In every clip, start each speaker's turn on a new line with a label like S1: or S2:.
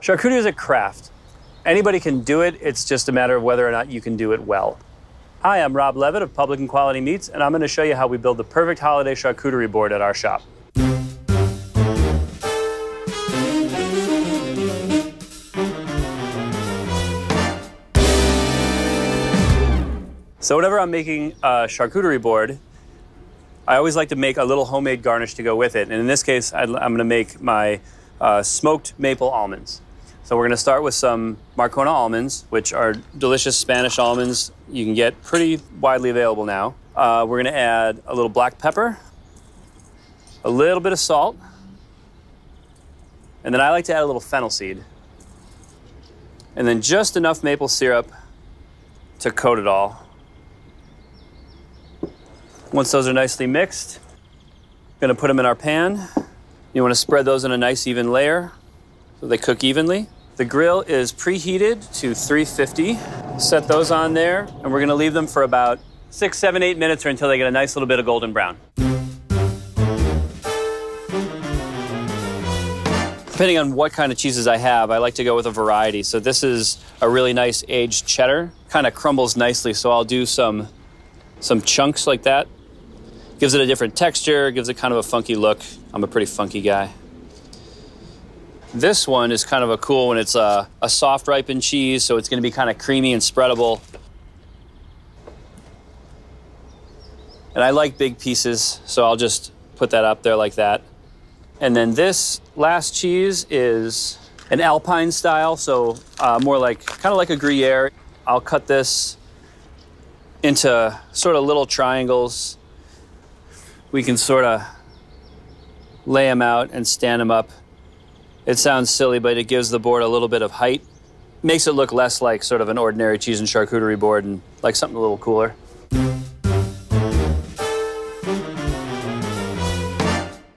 S1: Charcuterie is a craft. Anybody can do it, it's just a matter of whether or not you can do it well. Hi, I'm Rob Levitt of Publican Quality Meats, and I'm going to show you how we build the perfect holiday charcuterie board at our shop. So whenever I'm making a charcuterie board, I always like to make a little homemade garnish to go with it. And in this case, I'm going to make my smoked maple almonds. So we're going to start with some Marcona almonds, which are delicious Spanish almonds. You can get pretty widely available now. We're going to add a little black pepper, a little bit of salt, and then I like to add a little fennel seed. And then just enough maple syrup to coat it all. Once those are nicely mixed, we're going to put them in our pan. You want to spread those in a nice even layer so they cook evenly. The grill is preheated to 350. Set those on there, and we're going to leave them for about 6, 7, 8 minutes or until they get a nice little bit of golden brown. Depending on what kind of cheeses I have, I like to go with a variety. So this is a really nice aged cheddar. Kind of crumbles nicely, so I'll do some chunks like that. Gives it a different texture, gives it kind of a funky look. I'm a pretty funky guy. This one is kind of a cool one. It's a soft ripened cheese, so it's going to be kind of creamy and spreadable. And I like big pieces, so I'll just put that up there like that. And then this last cheese is an Alpine Style, so more like, kind of like a Gruyere. I'll cut this into sort of little triangles. We can sort of lay them out and stand them up. It sounds silly, but it gives the board a little bit of height. Makes it look less like sort of an ordinary cheese and charcuterie board and like something a little cooler.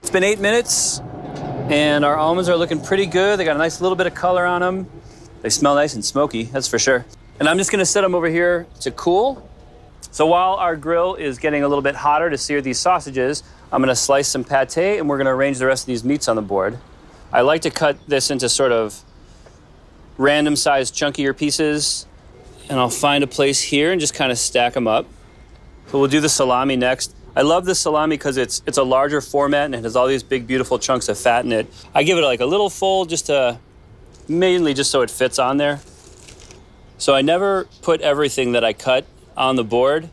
S1: It's been 8 minutes, and our almonds are looking pretty good. They got a nice little bit of color on them. They smell nice and smoky, that's for sure. And I'm just gonna set them over here to cool. So while our grill is getting a little bit hotter to sear these sausages, I'm gonna slice some pate and we're gonna arrange the rest of these meats on the board. I like to cut this into sort of random sized chunkier pieces, and I'll find a place here and just kind of stack them up. So we'll do the salami next. I love this salami because it's a larger format and it has all these big beautiful chunks of fat in it. I give it like a little fold mainly just so it fits on there. So I never put everything that I cut on the board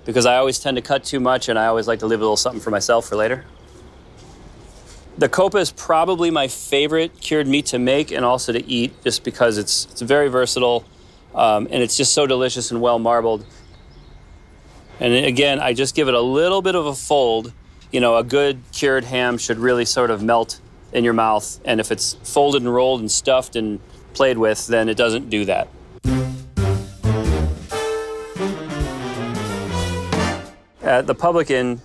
S1: because I always tend to cut too much and I always like to leave a little something for myself for later. The Coppa is probably my favorite cured meat to make and also to eat just because it's very versatile and it's just so delicious and well marbled. And again, I just give it a little bit of a fold. You know, a good cured ham should really sort of melt in your mouth, and if it's folded and rolled and stuffed and played with, then it doesn't do that. At the Publican,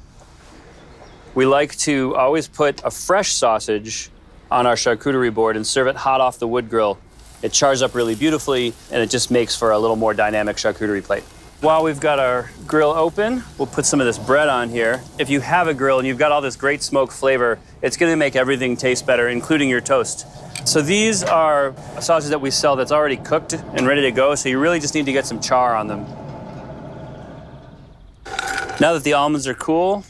S1: we like to always put a fresh sausage on our charcuterie board and serve it hot off the wood grill. It chars up really beautifully, and it just makes for a little more dynamic charcuterie plate. While we've got our grill open, we'll put some of this bread on here. If you have a grill and you've got all this great smoke flavor, it's gonna make everything taste better, including your toast. So these are a sausage that we sell that's already cooked and ready to go, so you really just need to get some char on them. Now that the almonds are cool,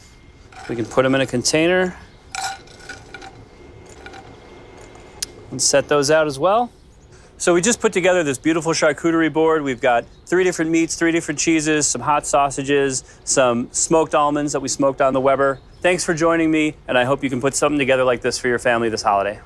S1: we can put them in a container and set those out as well. So we just put together this beautiful charcuterie board. We've got 3 different meats, 3 different cheeses, some hot sausages, some smoked almonds that we smoked on the Weber. Thanks for joining me, and I hope you can put something together like this for your family this holiday.